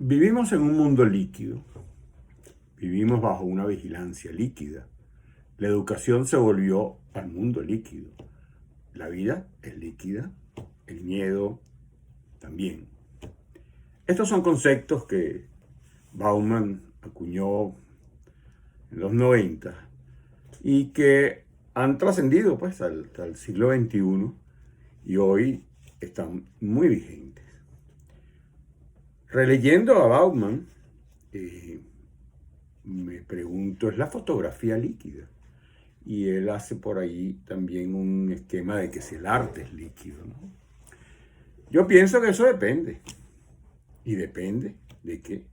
Vivimos en un mundo líquido, vivimos bajo una vigilancia líquida. La educación se volvió al mundo líquido. La vida es líquida, el miedo también. Estos son conceptos que Bauman acuñó en los 90 y que han trascendido pues al siglo XXI y hoy están muy vigentes. Releyendo a Bauman, me pregunto, ¿es la fotografía líquida? Y él hace por ahí también un esquema de que si el arte es líquido, ¿no? Yo pienso que eso depende. ¿Y depende de qué?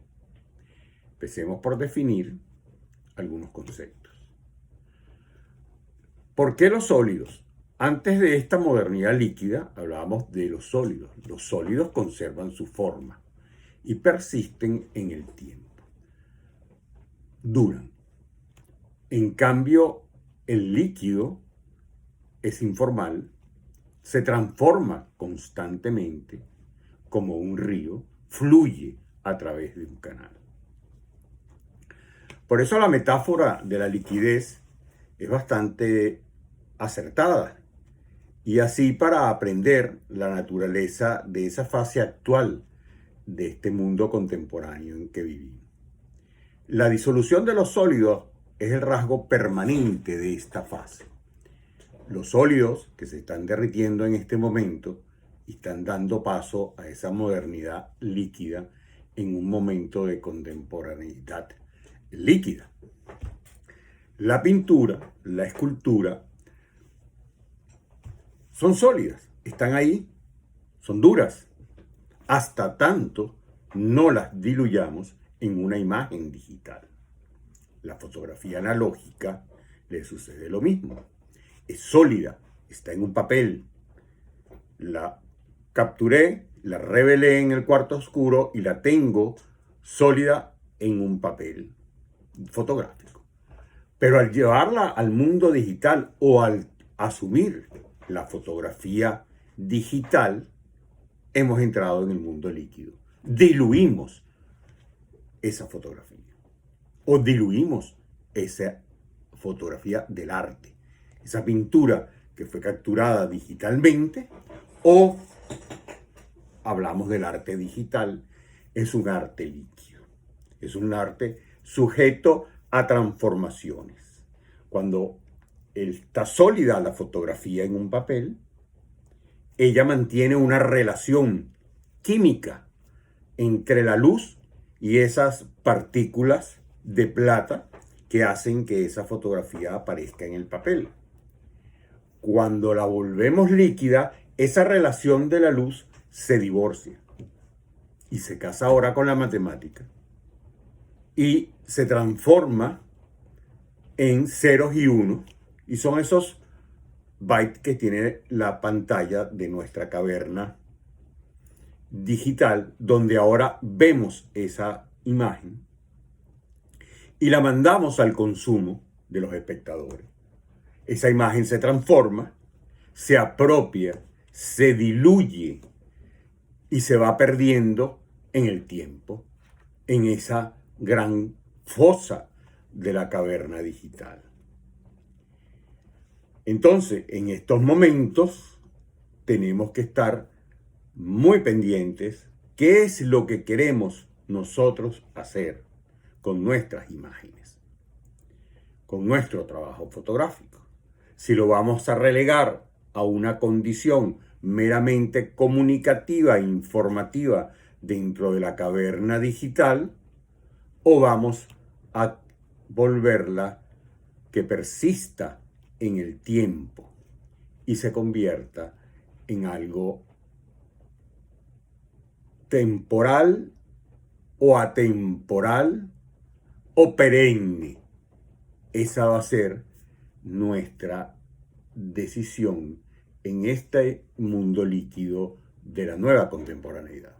Empecemos por definir algunos conceptos. ¿Por qué los sólidos? Antes de esta modernidad líquida hablábamos de los sólidos. Los sólidos conservan su forma y persisten en el tiempo. Duran. En cambio, el líquido es informal, se transforma constantemente como un río, fluye a través de un canal. Por eso la metáfora de la liquidez es bastante acertada. Y así para aprender la naturaleza de esa fase actual de este mundo contemporáneo en que vivimos. La disolución de los sólidos es el rasgo permanente de esta fase. Los sólidos que se están derritiendo en este momento están dando paso a esa modernidad líquida en un momento de contemporaneidad líquida. La pintura, la escultura, son sólidas, están ahí, son duras, hasta tanto no las diluyamos en una imagen digital. La fotografía analógica le sucede lo mismo. Es sólida, está en un papel. La capturé, la revelé en el cuarto oscuro y la tengo sólida en un papel fotográfico. Pero al llevarla al mundo digital o al asumir la fotografía digital, hemos entrado en el mundo líquido. Diluimos esa fotografía o diluimos esa fotografía del arte, esa pintura que fue capturada digitalmente, o hablamos del arte digital, es un arte líquido, es un arte sujeto a transformaciones. Cuando está sólida la fotografía en un papel, ella mantiene una relación química entre la luz y esas partículas de plata que hacen que esa fotografía aparezca en el papel. Cuando la volvemos líquida, esa relación de la luz se divorcia y se casa ahora con la matemática y se transforma en ceros y unos, y son esos bytes que tiene la pantalla de nuestra caverna digital, donde ahora vemos esa imagen y la mandamos al consumo de los espectadores. Esa imagen se transforma, se apropia, se diluye y se va perdiendo en el tiempo, en esa gran fosa de la caverna digital. Entonces, en estos momentos tenemos que estar muy pendientes qué es lo que queremos nosotros hacer con nuestras imágenes, con nuestro trabajo fotográfico. Si lo vamos a relegar a una condición meramente comunicativa e informativa dentro de la caverna digital, o vamos a volverla que persista en el tiempo y se convierta en algo temporal o atemporal o perenne. Esa va a ser nuestra decisión en este mundo líquido de la nueva contemporaneidad.